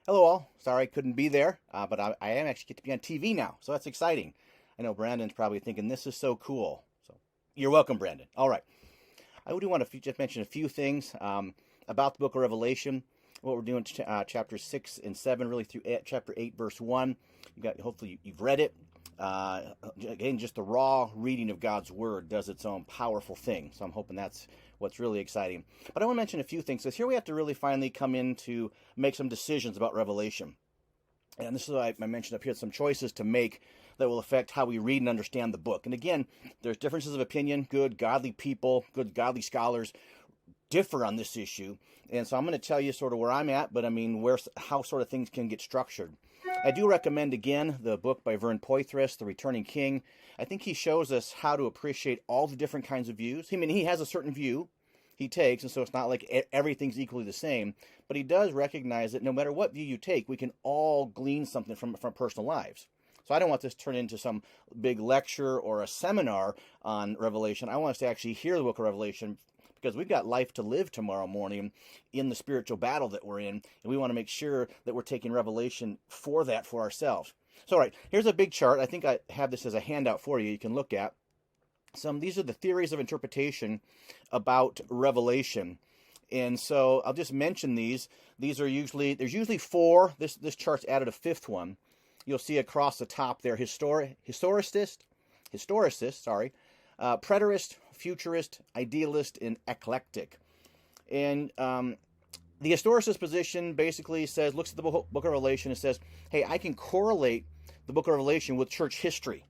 Hello, all. Sorry I couldn't be there, but I am actually get to be on TV now, so that's exciting. I know Brandon's probably thinking this is so cool. So you're welcome, Brandon. All right, I do want to just mention a few things about the Book of Revelation. What we're doing, chapters 6 and 7, really through chapter 8, verse 1. Hopefully you've read it. Again, just the raw reading of God's Word does its own powerful thing. So I'm hoping that's what's really exciting. But I want to mention a few things, because here we have to really finally come in to make some decisions about Revelation. And this is what I mentioned up here, some choices to make that will affect how we read and understand the book. And again, there's differences of opinion. Good, godly people, good, godly scholars differ on this issue. And so I'm going to tell you sort of where I'm at, but I mean, how sort of things can get structured. I do recommend, again, the book by Vern Poythress, The Returning King. I think he shows us how to appreciate all the different kinds of views. I mean, he has a certain view he takes, and so it's not like everything's equally the same, but he does recognize that no matter what view you take, we can all glean something from personal lives. So I don't want this to turn into some big lecture or a seminar on Revelation. I want us to actually hear the book of Revelation, because we've got life to live tomorrow morning in the spiritual battle that we're in, and we want to make sure that we're taking Revelation for that for ourselves. So, all right, here's a big chart. I think I have this as a handout for you can look at. These are the theories of interpretation about Revelation. And so I'll just mention these. There's usually four. This chart's added a fifth one. You'll see across the top there, historicist, preterist, futurist, idealist, and eclectic. And the historicist position basically looks at the book of Revelation and says, hey, I can correlate the book of Revelation with church history.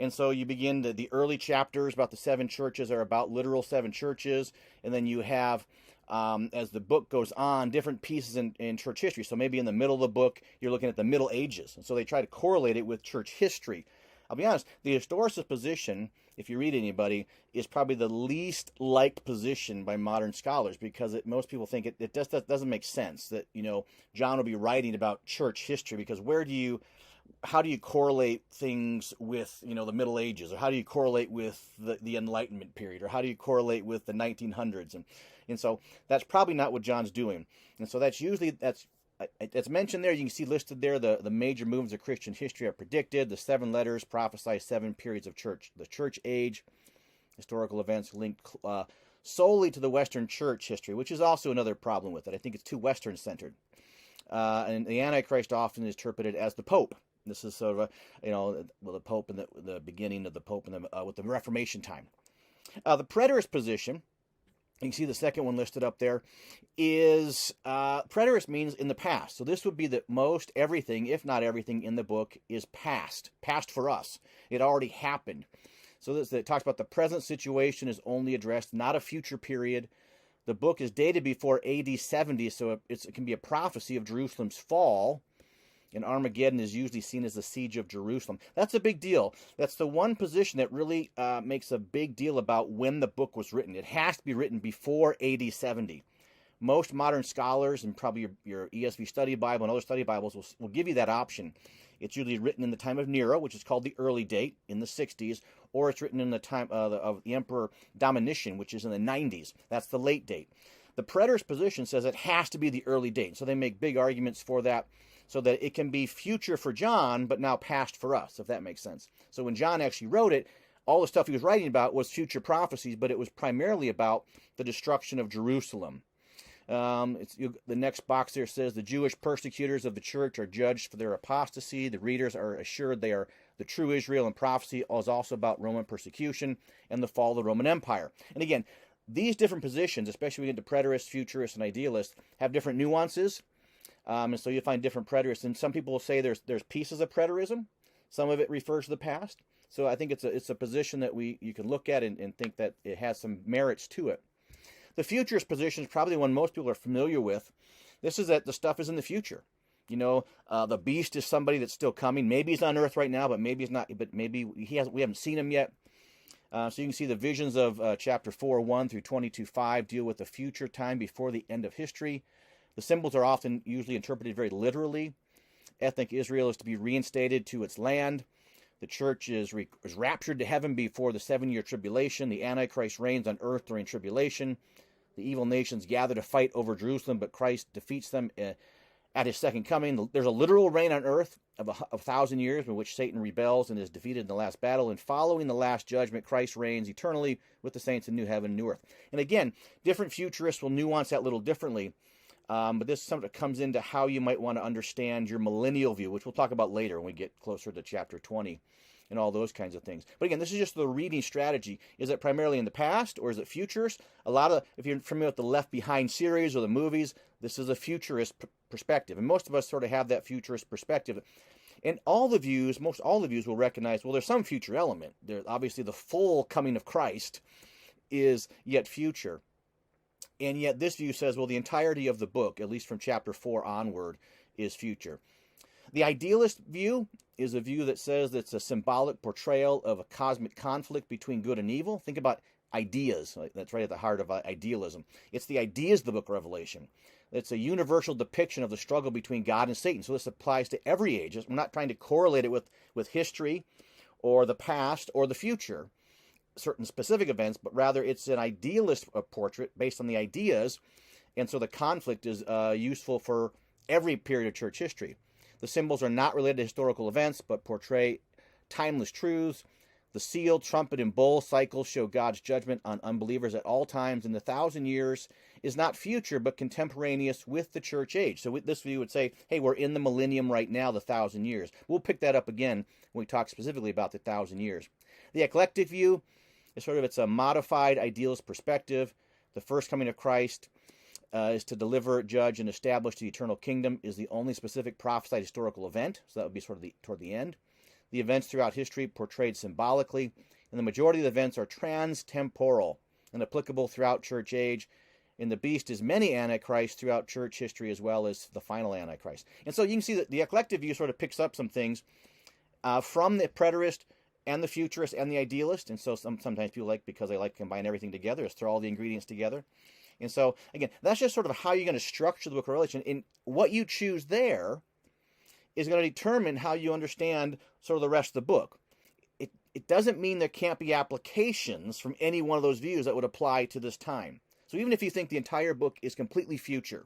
And so you begin the early chapters about the seven churches are about literal seven churches. And then you have, as the book goes on, different pieces in church history. So maybe in the middle of the book, you're looking at the Middle Ages. And so they try to correlate it with church history. I'll be honest, the historicist position, if you read anybody, is probably the least liked position by modern scholars, because most people think it just doesn't make sense that, John will be writing about church history, because how do you correlate things with, the Middle Ages, or how do you correlate with the Enlightenment period, or how do you correlate with the 1900s? And so that's probably not what John's doing. And so that's mentioned there. You can see listed there the major movements of Christian history are predicted. The seven letters prophesy seven periods of the church age, historical events linked solely to the Western church history, which is also another problem with it. I think it's too Western centered. And the Antichrist often is interpreted as the Pope. This is sort of the Pope and the beginning of the Pope and with the Reformation time. The preterist position, you can see the second one listed up there, is preterist means in the past. So this would be that most everything, if not everything, in the book is past for us. It already happened. So it talks about the present situation is only addressed, not a future period. The book is dated before AD 70, so it can be a prophecy of Jerusalem's fall. And Armageddon is usually seen as the siege of Jerusalem. That's a big deal. That's the one position that really makes a big deal about when the book was written. It has to be written before AD 70. Most modern scholars, and probably your ESV study Bible and other study Bibles, will give you that option. It's usually written in the time of Nero, which is called the early date, in the 60s, or it's written in the time of the Emperor Domitian, which is in the 90s. That's the late date. The preterist position says it has to be the early date. So they make big arguments for that, so that it can be future for John, but now past for us, if that makes sense. So when John actually wrote it, all the stuff he was writing about was future prophecies, but it was primarily about the destruction of Jerusalem. The next box there says the Jewish persecutors of the church are judged for their apostasy. The readers are assured they are the true Israel, and prophecy is also about Roman persecution and the fall of the Roman Empire. And again, these different positions, especially when we get to preterists, futurists, and idealists, have different nuances. And so you find different preterists, and some people will say there's pieces of preterism. Some of it refers to the past. So I think it's a position that you can look at and think that it has some merits to it. The futurist position is probably the one most people are familiar with. This is that the stuff is in the future. The beast is somebody that's still coming. Maybe he's on Earth right now, but maybe he's not. But maybe we haven't seen him yet. So you can see the visions of chapter 4:1 through 22:5 deal with the future time before the end of history. The symbols are often usually interpreted very literally. Ethnic Israel is to be reinstated to its land. The church is raptured to heaven before the 7-year tribulation. The Antichrist reigns on earth during tribulation. The evil nations gather to fight over Jerusalem, but Christ defeats them at his second coming. There's a literal reign on earth of 1,000 years in which Satan rebels and is defeated in the last battle. And following the last judgment, Christ reigns eternally with the saints in new heaven and new earth. And again, different futurists will nuance that a little differently. But this is something that comes into how you might want to understand your millennial view, which we'll talk about later when we get closer to chapter 20 and all those kinds of things. But again, this is just the reading strategy. Is it primarily in the past or is it futures? If you're familiar with the Left Behind series or the movies, this is a futurist perspective. And most of us sort of have that futurist perspective. And most all the views will recognize, well, there's some future element. Obviously, the full coming of Christ is yet future. And yet this view says, well, the entirety of the book, at least from chapter 4 onward, is future. The idealist view is a view that says it's a symbolic portrayal of a cosmic conflict between good and evil. Think about ideas. That's right at the heart of idealism. It's the ideas of the book of Revelation. It's a universal depiction of the struggle between God and Satan. So this applies to every age. We're not trying to correlate it with history or the past or the future, certain specific events, but rather it's an idealist portrait based on the ideas, and so the conflict is useful for every period of church history. The symbols are not related to historical events, but portray timeless truths. The seal, trumpet, and bowl cycles show God's judgment on unbelievers at all times, and the 1,000 years is not future, but contemporaneous with the church age. So this view would say, hey, we're in the millennium right now, the 1,000 years. We'll pick that up again when we talk specifically about the 1,000 years. The eclectic view, it's a modified idealist perspective. The first coming of Christ is to deliver, judge, and establish the eternal kingdom is the only specific prophesied historical event. So that would be sort of toward the end. The events throughout history portrayed symbolically, and the majority of the events are trans-temporal and applicable throughout church age. And the beast is many antichrists throughout church history as well as the final antichrist. And so you can see that the eclectic view sort of picks up some things from the preterist and the futurist and the idealist. And so sometimes people because they like to combine everything together, is throw all the ingredients together. And so, again, that's just sort of how you're going to structure the book of Revelation. And what you choose there is going to determine how you understand sort of the rest of the book. It doesn't mean there can't be applications from any one of those views that would apply to this time. So even if you think the entire book is completely future,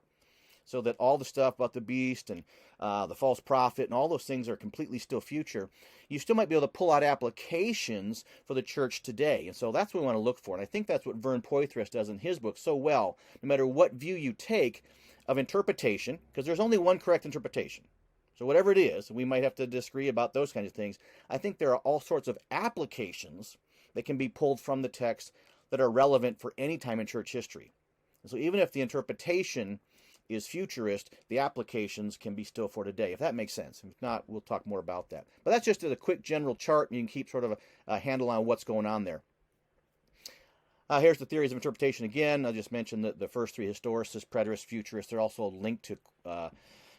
so that all the stuff about the beast and the false prophet and all those things are completely still future, you still might be able to pull out applications for the church today. And so that's what we want to look for. And I think that's what Vern Poythress does in his book so well, no matter what view you take of interpretation, because there's only one correct interpretation. So whatever it is, we might have to disagree about those kinds of things. I think there are all sorts of applications that can be pulled from the text that are relevant for any time in church history. And so even if the interpretation is futurist, the applications can be still for today, if that makes sense. If not, we'll talk more about that. But that's just a quick general chart, and you can keep sort of a handle on what's going on there. Here's the theories of interpretation again. I just mentioned the first three: historicists, preterists, futurists. They're also linked to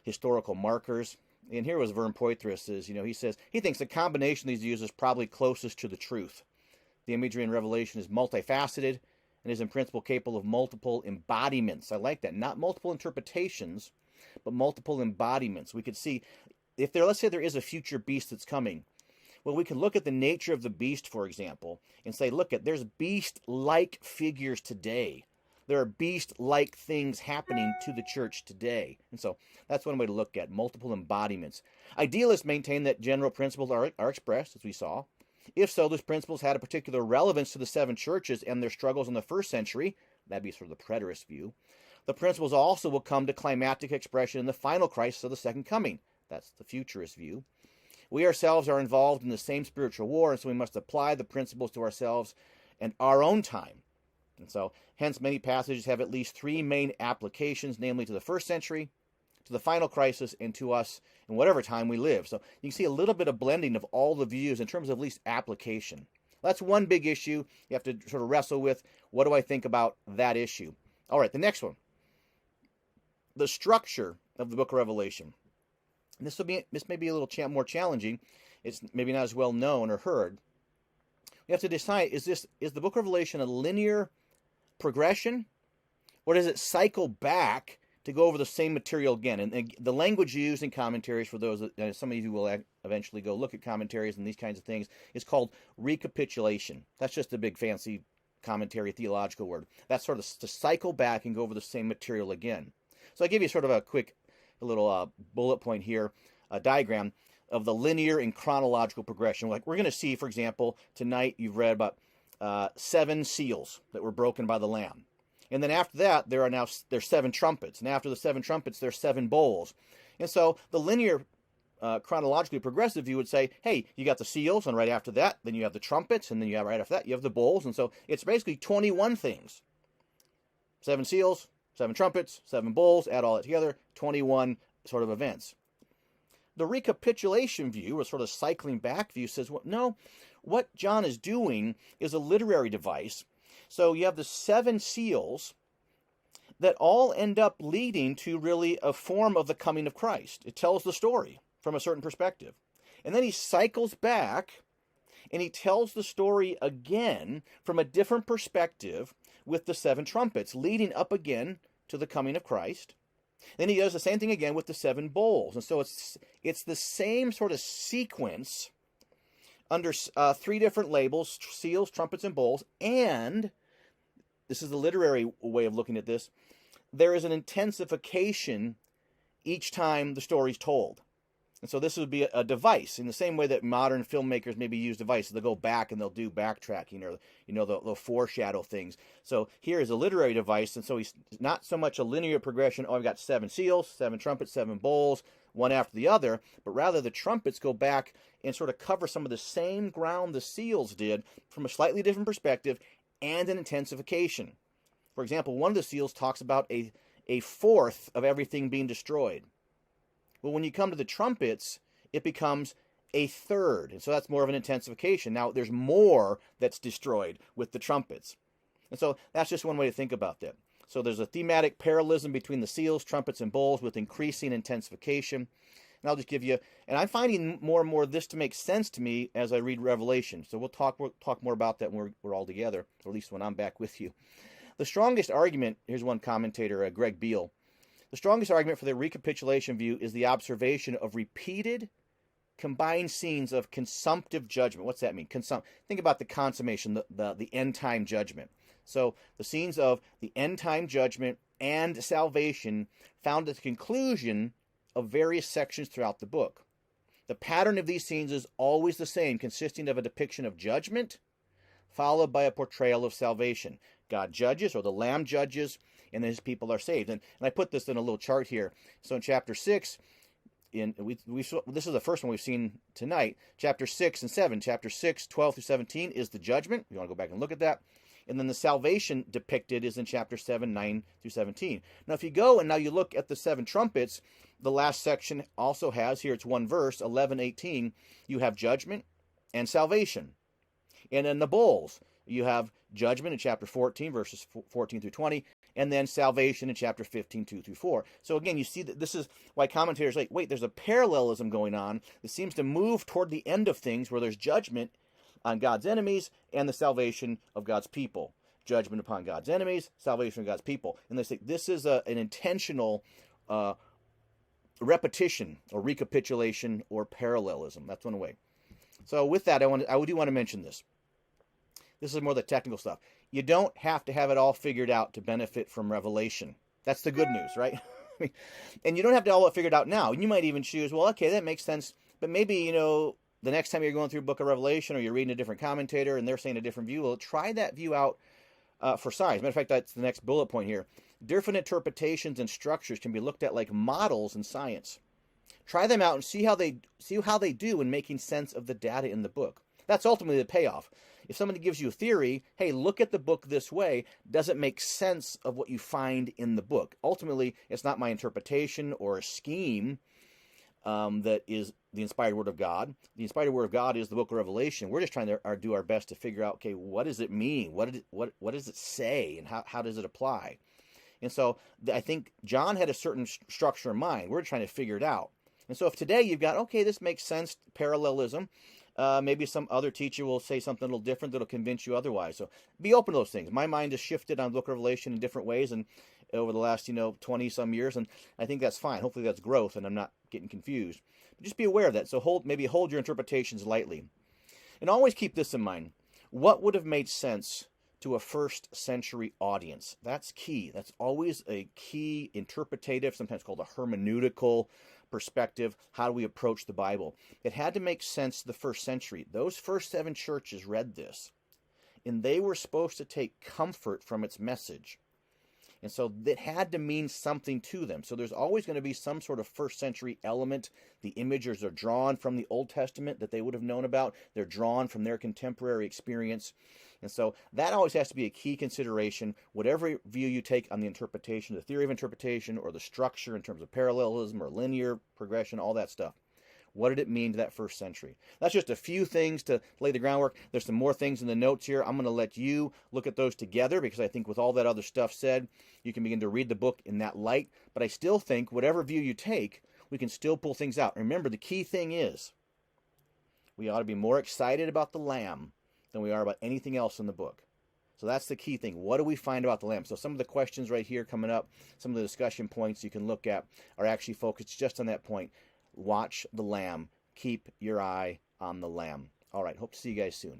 historical markers. And here was Vern Poythress he says he thinks the combination of these views is probably closest to the truth. The imagery in Revelation is multifaceted and is in principle capable of multiple embodiments. I like that. Not multiple interpretations, but multiple embodiments. We could see, let's say there is a future beast that's coming. Well, we can look at the nature of the beast, for example, and say, there's beast-like figures today. There are beast-like things happening to the church today. And so that's one way to look at multiple embodiments. Idealists maintain that general principles are expressed, as we saw. If so, those principles had a particular relevance to the seven churches and their struggles in the first century. That'd be sort of the preterist view. The principles also will come to climactic expression in the final crisis of the second coming. That's the futurist view. We ourselves are involved in the same spiritual war, and so we must apply the principles to ourselves and our own time. And so, hence, many passages have at least three main applications, namely to the first century, to the final crisis, and to us in whatever time we live. So you can see a little bit of blending of all the views in terms of at least application. That's one big issue you have to sort of wrestle with. What do I think about that issue? All right, the next one. The structure of the book of Revelation. And this may be a little more challenging. It's maybe not as well known or heard. We have to decide, is the book of Revelation a linear progression, or does it cycle back to go over the same material again? And the language used in commentaries, for those that some of you will eventually go look at commentaries and these kinds of things, is called recapitulation. That's just a big fancy commentary theological word. That's sort of to cycle back and go over the same material again. So I give you sort of a quick a little bullet point here, a diagram of the linear and chronological progression. Like we're going to see, for example, tonight you've read about 7 seals that were broken by the Lamb. And then after that, there's 7 trumpets. And after the 7 trumpets, there's 7 bowls. And so the linear, chronologically progressive view would say, hey, you got the seals, and right after that, then you have the trumpets, and then you have right after that, you have the bowls. And so it's basically 21 things. 7 seals, 7 trumpets, 7 bowls, add all that together, 21 sort of events. The recapitulation view, or sort of cycling back view, says, well, no, what John is doing is a literary device. So you have the 7 seals that all end up leading to really a form of the coming of Christ. It tells the story from a certain perspective. And then he cycles back and he tells the story again from a different perspective with the 7 trumpets, leading up again to the coming of Christ. Then he does the same thing again with the 7 bowls. And so it's the same sort of sequence under 3 different labels: seals, trumpets, and bowls. And this is the literary way of looking at this. There is an intensification each time the story's told. And so this would be a device in the same way that modern filmmakers maybe use devices. They'll go back and they'll do backtracking, or they'll foreshadow things. So here is a literary device, and so he's not so much a linear progression. Oh, I've got 7 seals, 7 trumpets, 7 bowls, one after the other, but rather the trumpets go back and sort of cover some of the same ground the seals did from a slightly different perspective and an intensification. For example, one of the seals talks about a fourth of everything being destroyed. Well, when you come to the trumpets, it becomes a third. And so that's more of an intensification. Now, there's more that's destroyed with the trumpets. And so that's just one way to think about that. So there's a thematic parallelism between the seals, trumpets, and bowls with increasing intensification. And I'll just give you, and I'm finding more and more this to make sense to me as I read Revelation. So we'll talk more about that when we're all together, or at least when I'm back with you. The strongest argument, here's one commentator, Greg Beale. The strongest argument for the recapitulation view is the observation of repeated combined scenes of consumptive judgment. What's that mean? Think about the consummation, the end time judgment. So the scenes of the end time judgment and salvation found at the conclusion of various sections throughout the book. The pattern of these scenes is always the same, consisting of a depiction of judgment followed by a portrayal of salvation. God judges, or the Lamb judges, and then his people are saved. And I put this in a little chart here. So in chapter 6, this is the first one we've seen tonight. Chapter 6 and 7. Chapter 6, 12 through 17 is the judgment. You want to go back and look at that. And then the salvation depicted is in chapter 7, 9 through 17. Now, if you go and now you look at the 7 trumpets, the last section also has, here it's one verse, 11, 18, you have judgment and salvation. And in the bowls, you have judgment in chapter 14, verses 14 through 20, and then salvation in chapter 15, 2 through 4. So again, you see that this is why commentators say, wait, there's a parallelism going on that seems to move toward the end of things where there's judgment on God's enemies and the salvation of God's people. Judgment upon God's enemies, salvation of God's people. And they say this is an intentional repetition or recapitulation or parallelism. That's one way. So with that, I do want to mention this. This is more the technical stuff. You don't have to have it all figured out to benefit from Revelation. That's the good news, right? And you don't have to all figured out now. You might even choose, well, okay, that makes sense. But maybe, the next time you're going through Book of Revelation or you're reading a different commentator and they're saying a different view, well, try that view out for size. Matter of fact, that's the next bullet point here. Different interpretations and structures can be looked at like models in science. Try them out and see how they do in making sense of the data in the book. That's ultimately the payoff. If somebody gives you a theory, hey, look at the book this way, does it make sense of what you find in the book? Ultimately, it's not my interpretation or a scheme that is the inspired Word of God. The inspired Word of God is the book of Revelation. We're just trying to do our best to figure out, okay, what does it mean? What does it say? And how does it apply? And so I think John had a certain structure in mind. We're trying to figure it out. And so if today you've got, okay, this makes sense, parallelism, maybe some other teacher will say something a little different that'll convince you otherwise. So be open to those things. My mind has shifted on the book of Revelation in different ways and over the last, 20-some years, and I think that's fine. Hopefully that's growth, and I'm not getting confused. But just be aware of that. So hold your interpretations lightly. And always keep this in mind. What would have made sense to a first century audience. That's key. That's always a key interpretative, sometimes called a hermeneutical perspective. How do we approach the Bible? It had to make sense to the first century. Those first 7 churches read this, and they were supposed to take comfort from its message. And so it had to mean something to them. So there's always going to be some sort of first century element. The images are drawn from the Old Testament that they would have known about. They're drawn from their contemporary experience. And so that always has to be a key consideration. Whatever view you take on the interpretation, the theory of interpretation, or the structure in terms of parallelism or linear progression, all that stuff. What did it mean to that first century? That's just a few things to lay the groundwork. There's some more things in the notes here. I'm going to let you look at those together, because I think with all that other stuff said, you can begin to read the book in that light. But I still think whatever view you take, we can still pull things out. Remember, the key thing is we ought to be more excited about the Lamb than we are about anything else in the book. So that's the key thing. What do we find about the Lamb? So some of the questions right here coming up, some of the discussion points you can look at are actually focused just on that point. Watch the Lamb. Keep your eye on the Lamb. All right. Hope to see you guys soon.